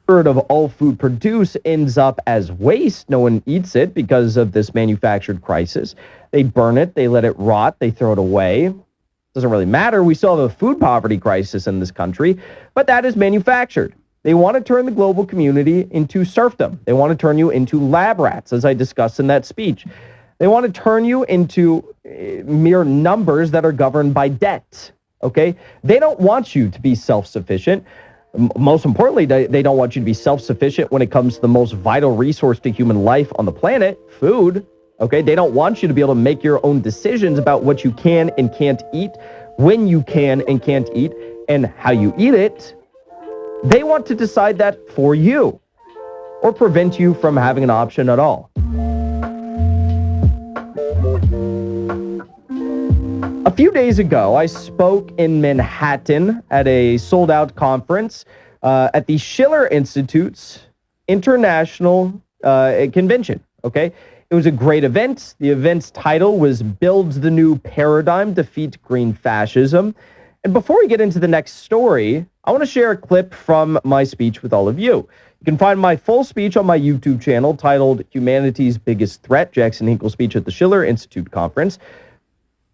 third of all food produced ends up as waste. No one eats it because of this manufactured crisis. They burn it, they let it rot, they throw it away. Doesn't really matter. We still have a food poverty crisis in this country, but that is manufactured. They want to turn the global community into serfdom. They want to turn you into lab rats, as I discussed in that speech. They want to turn you into mere numbers that are governed by debt, okay? They don't want you to be self-sufficient. Most importantly, they don't want you to be self-sufficient when it comes to the most vital resource to human life on the planet, food, okay? They don't want you to be able to make your own decisions about what you can and can't eat, when you can and can't eat, and how you eat it. They want to decide that for you or prevent you from having an option at all. A few days ago, I spoke in Manhattan at a sold-out conference at the Schiller Institute's International Convention, okay? It was a great event. The event's title was Builds the New Paradigm, Defeat Green Fascism. And before we get into the next story, I want to share a clip from my speech with all of you. You can find my full speech on my YouTube channel titled Humanity's Biggest Threat, Jackson Hinkle speech at the Schiller Institute conference.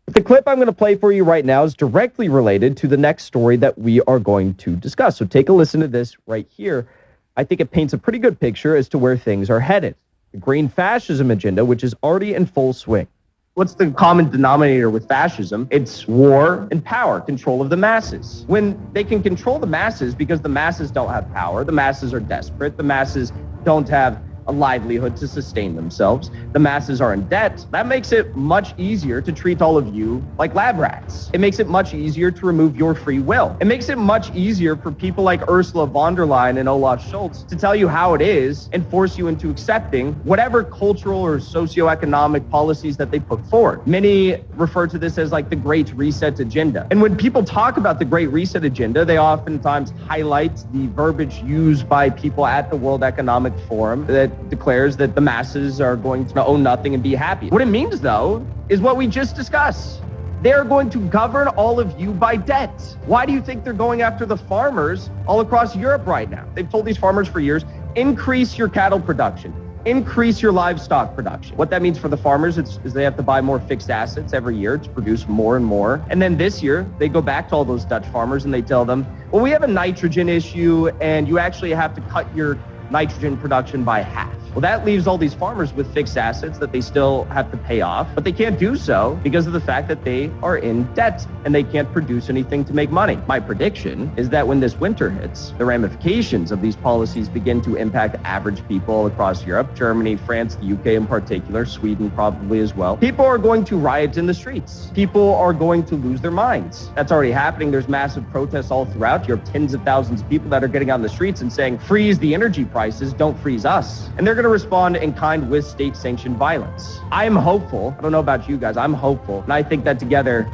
But the clip I'm going to play for you right now is directly related to the next story that we are going to discuss. So take a listen to this right here. I think it paints a pretty good picture as to where things are headed. The green fascism agenda, which is already in full swing. What's the common denominator with fascism? It's war and power, control of the masses. When they can control the masses because the masses don't have power, the masses are desperate, the masses don't have a livelihood to sustain themselves, the masses are in debt, that makes it much easier to treat all of you like lab rats. It makes it much easier to remove your free will. It makes it much easier for people like Ursula von der Leyen and Olaf Scholz to tell you how it is and force you into accepting whatever cultural or socioeconomic policies that they put forward. Many refer to this as like the Great Reset agenda. And when people talk about the Great Reset agenda, they oftentimes highlight the verbiage used by people at the World Economic Forum that declares that the masses are going to own nothing and be happy. What it means, though, is what we just discussed. They're going to govern all of you by debt. Why do you think they're going after the farmers all across Europe right now? They've told these farmers for years, increase your cattle production, increase your livestock production. What that means for the farmers is they have to buy more fixed assets every year to produce more and more. And then this year, they go back to all those Dutch farmers and they tell them, well, we have a nitrogen issue and you actually have to cut your nitrogen production by half. Well, that leaves all these farmers with fixed assets that they still have to pay off, but they can't do so because of the fact that they are in debt and they can't produce anything to make money. My prediction is that when this winter hits, the ramifications of these policies begin to impact average people across Europe, Germany, France, the UK in particular, Sweden probably as well. People are going to riot in the streets. People are going to lose their minds. That's already happening. There's massive protests all throughout Europe, tens of thousands of people that are getting on the streets and saying, freeze the energy prices, don't freeze us. And they're going to respond in kind with state-sanctioned violence. I am hopeful. I don't know about you guys. I'm hopeful. And I think that together,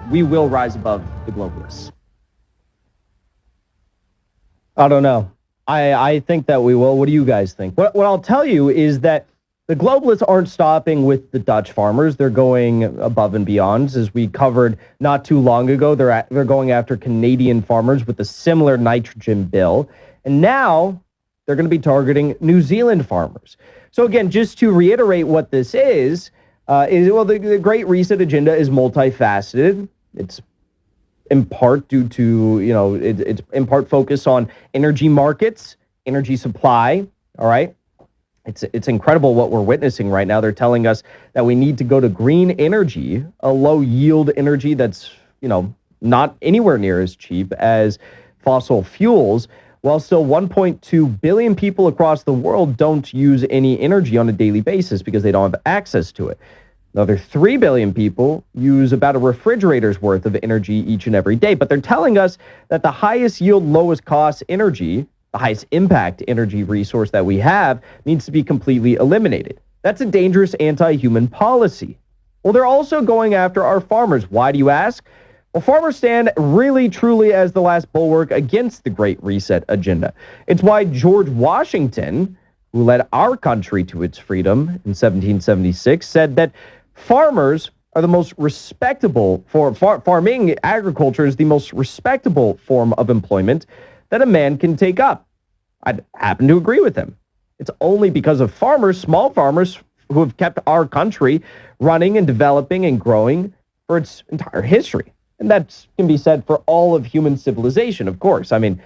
we will rise above the globalists. I don't know. I think that we will. What do you guys think? What I'll tell you is that the globalists aren't stopping with the Dutch farmers. They're going above and beyond. As we covered not too long ago, they're going after Canadian farmers with a similar nitrogen bill. And now they're going to be targeting New Zealand farmers. So again, just to reiterate what this is the Great Reset agenda is multifaceted. It's in part due to, it's in part focused on energy markets, energy supply, all right? It's incredible what we're witnessing right now. They're telling us that we need to go to green energy, a low-yield energy that's, not anywhere near as cheap as fossil fuels, while still 1.2 billion people across the world don't use any energy on a daily basis because they don't have access to it. Another 3 billion people use about a refrigerator's worth of energy each and every day. But they're telling us that the highest yield, lowest cost energy, the highest impact energy resource that we have, needs to be completely eliminated. That's a dangerous anti-human policy. Well, they're also going after our farmers. Why do you ask? Well, farmers stand really, truly as the last bulwark against the Great Reset agenda. It's why George Washington, who led our country to its freedom in 1776, said that farmers are the most respectable farming. Agriculture is the most respectable form of employment that a man can take up. I'd happen to agree with him. It's only because of farmers, small farmers, who have kept our country running and developing and growing for its entire history. And that can be said for all of human civilization, of course. I mean,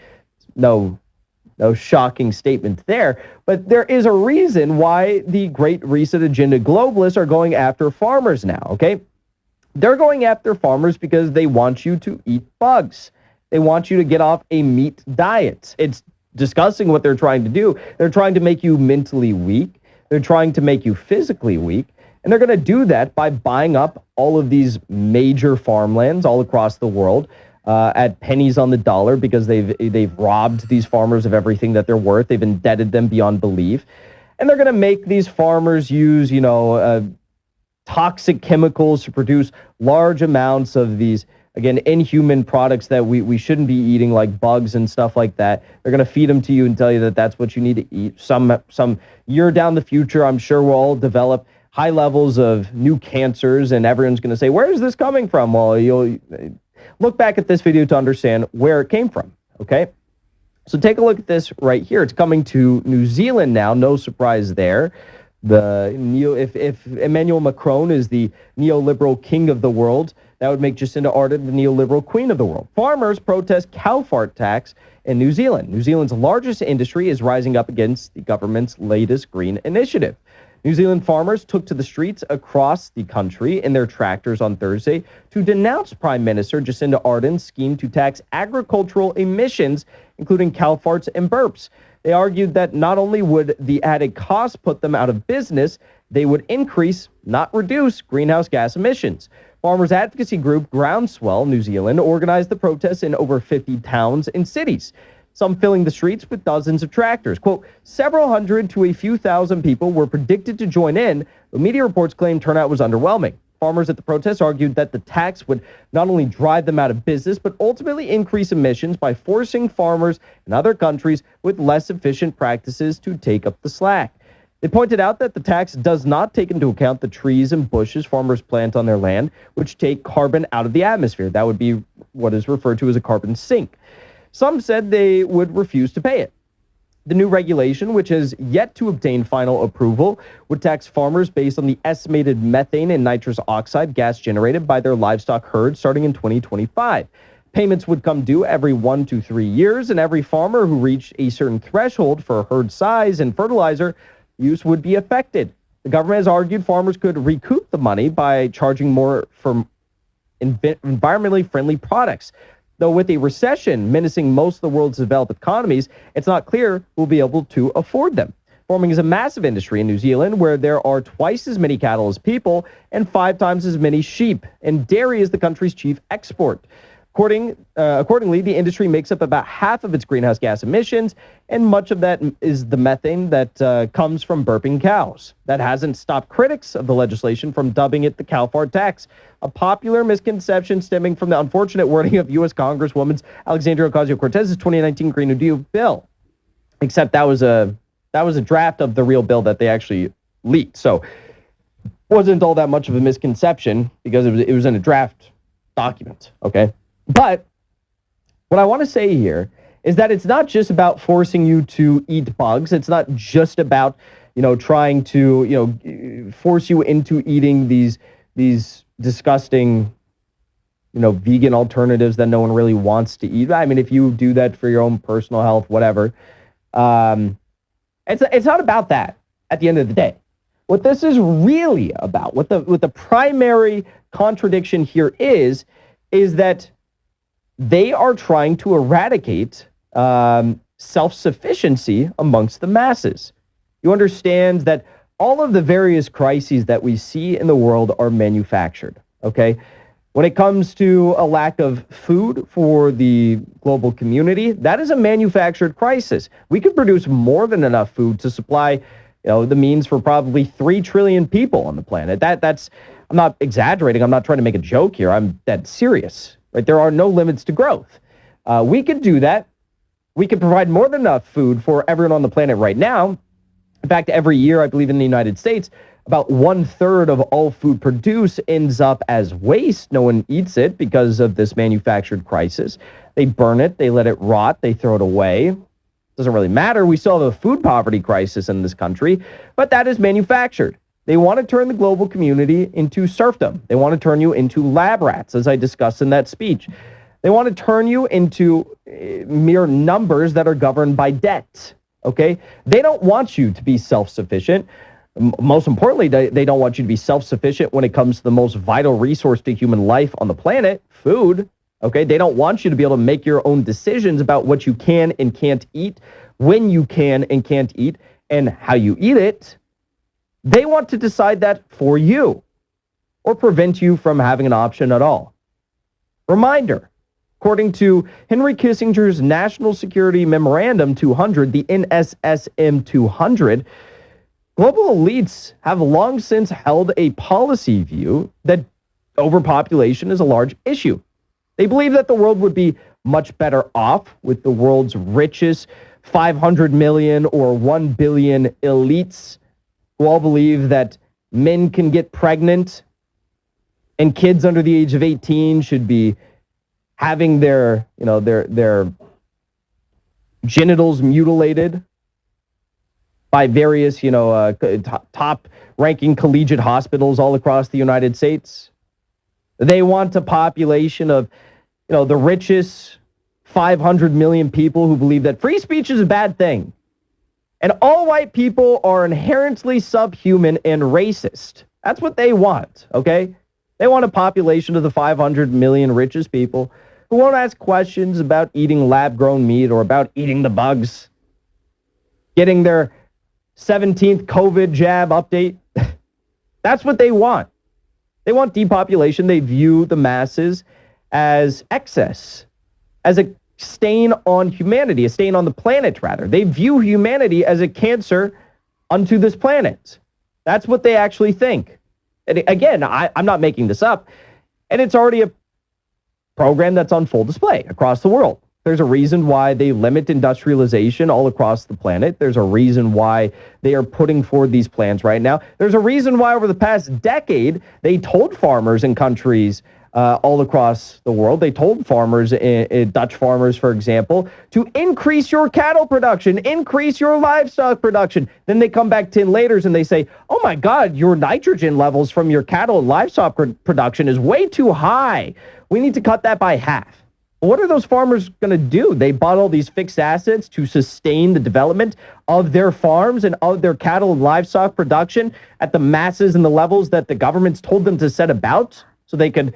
no shocking statement there, but there is a reason why the Great Reset agenda globalists are going after farmers now, okay? They're going after farmers because they want you to eat bugs. They want you to get off a meat diet. It's disgusting what they're trying to do. They're trying to make you mentally weak. They're trying to make you physically weak. And they're going to do that by buying up all of these major farmlands all across the world at pennies on the dollar, because they've robbed these farmers of everything that they're worth. They've indebted them beyond belief. And they're going to make these farmers use, toxic chemicals to produce large amounts of these, again, inhuman products that we shouldn't be eating, like bugs and stuff like that. They're going to feed them to you and tell you that that's what you need to eat. Some year down the future, I'm sure we'll all develop high levels of new cancers, and everyone's going to say, where is this coming from? Well, you'll look back at this video to understand where it came from, okay? So take a look at this right here. It's coming to New Zealand now. No surprise there. If Emmanuel Macron is the neoliberal king of the world, that would make Jacinda Ardern the neoliberal queen of the world. Farmers protest cow fart tax in New Zealand. New Zealand's largest industry is rising up against the government's latest green initiative. New Zealand farmers took to the streets across the country in their tractors on Thursday to denounce Prime Minister Jacinda Ardern's scheme to tax agricultural emissions, including cow farts and burps. They argued that not only would the added cost put them out of business, they would increase, not reduce, greenhouse gas emissions. Farmers advocacy group Groundswell New Zealand organized the protests in over 50 towns and cities, some filling the streets with dozens of tractors. Quote, several hundred to a few thousand people were predicted to join in, but media reports claim turnout was underwhelming. Farmers at the protests argued that the tax would not only drive them out of business, but ultimately increase emissions by forcing farmers in other countries with less efficient practices to take up the slack. They pointed out that the tax does not take into account the trees and bushes farmers plant on their land, which take carbon out of the atmosphere. That would be what is referred to as a carbon sink. Some said they would refuse to pay it. The new regulation, which has yet to obtain final approval, would tax farmers based on the estimated methane and nitrous oxide gas generated by their livestock herd starting in 2025. Payments would come due every 1 to 3 years, and every farmer who reached a certain threshold for herd size and fertilizer use would be affected. The government has argued farmers could recoup the money by charging more for environmentally friendly products. Though with a recession menacing most of the world's developed economies, it's not clear who will be able to afford them. Farming is a massive industry in New Zealand, where there are twice as many cattle as people and 5 times as many sheep, and dairy is the country's chief export. Accordingly, the industry makes up about half of its greenhouse gas emissions, and much of that is the methane that comes from burping cows. That hasn't stopped critics of the legislation from dubbing it the cow fart tax, a popular misconception stemming from the unfortunate wording of U.S. Congresswoman Alexandria Ocasio-Cortez's 2019 Green New Deal bill. Except that was a draft of the real bill that they actually leaked. So it wasn't all that much of a misconception because it was in a draft document, okay? But what I want to say here is that it's not just about forcing you to eat bugs. It's not just about, trying to, force you into eating these disgusting, vegan alternatives that no one really wants to eat. I mean, if you do that for your own personal health, whatever. It's not about that at the end of the day. What this is really about, what the primary contradiction here is that they are trying to eradicate self-sufficiency amongst the masses. You understand that all of the various crises that we see in the world are manufactured, okay? When it comes to a lack of food for the global community, that is a manufactured crisis. We could produce more than enough food to supply, the means for probably 3 trillion people on the planet. That's I'm not exaggerating. I'm not trying to make a joke here. I'm dead serious. Right? There are no limits to growth. We could do that. We could provide more than enough food for everyone on the planet right now. In fact, every year, I believe in the United States, about 1/3 of all food produced ends up as waste. No one eats it because of this manufactured crisis. They burn it. They let it rot. They throw it away. Doesn't really matter. We still have a food poverty crisis in this country, but that is manufactured. They want to turn the global community into serfdom. They want to turn you into lab rats, as I discussed in that speech. They want to turn you into mere numbers that are governed by debt. Okay? They don't want you to be self-sufficient. Most importantly, they don't want you to be self-sufficient when it comes to the most vital resource to human life on the planet, food. Okay? They don't want you to be able to make your own decisions about what you can and can't eat, when you can and can't eat, and how you eat it. They want to decide that for you or prevent you from having an option at all. Reminder, according to Henry Kissinger's National Security Memorandum 200, the NSSM 200, global elites have long since held a policy view that overpopulation is a large issue. They believe that the world would be much better off with the world's richest 500 million or 1 billion elites who all believe that men can get pregnant and kids under the age of 18 should be having their genitals mutilated by various, top-ranking collegiate hospitals all across the United States. They want a population of, the richest 500 million people who believe that free speech is a bad thing. And all white people are inherently subhuman and racist. That's what they want, okay? They want a population of the 500 million richest people who won't ask questions about eating lab-grown meat or about eating the bugs, getting their 17th COVID jab update. That's what they want. They want depopulation. They view the masses as excess, as a stain on humanity, a stain on the planet, rather. They view humanity as a cancer unto this planet. That's what they actually think. And again, I'm not making this up. And it's already a program that's on full display across the world. There's a reason why they limit industrialization all across the planet. There's a reason why they are putting forward these plans right now. There's a reason why over the past decade, they told farmers in countries all across the world. They told farmers, Dutch farmers, for example, to increase your cattle production, increase your livestock production. Then they come back 10 later and they say, oh my God, your nitrogen levels from your cattle and livestock production is way too high. We need to cut that by half. What are those farmers going to do? They bought all these fixed assets to sustain the development of their farms and of their cattle and livestock production at the masses and the levels that the governments told them to set about so they could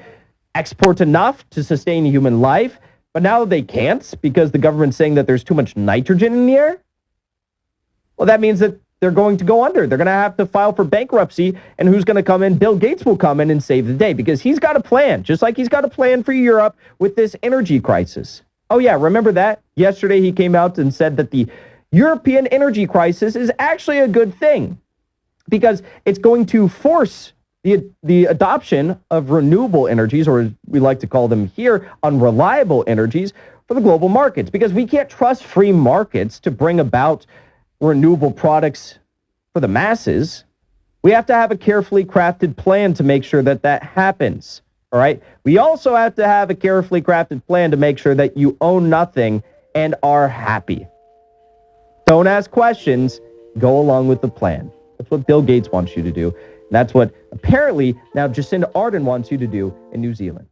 export enough to sustain human life. But now they can't because the government's saying that there's too much nitrogen in the air. Well, that means that they're going to go under. They're going to have to file for bankruptcy. And who's going to come in? Bill Gates will come in and save the day because he's got a plan, just like he's got a plan for Europe with this energy crisis. Oh, yeah, remember that? Yesterday, he came out and said that the European energy crisis is actually a good thing because it's going to force the adoption of renewable energies, or as we like to call them here, unreliable energies, for the global markets, because we can't trust free markets to bring about renewable products for the masses. We have to have a carefully crafted plan to make sure that that happens, all right? We also have to have a carefully crafted plan to make sure that you own nothing and are happy. Don't ask questions, go along with the plan. That's what Bill Gates wants you to do. And that's what apparently now Jacinda Ardern wants you to do in New Zealand.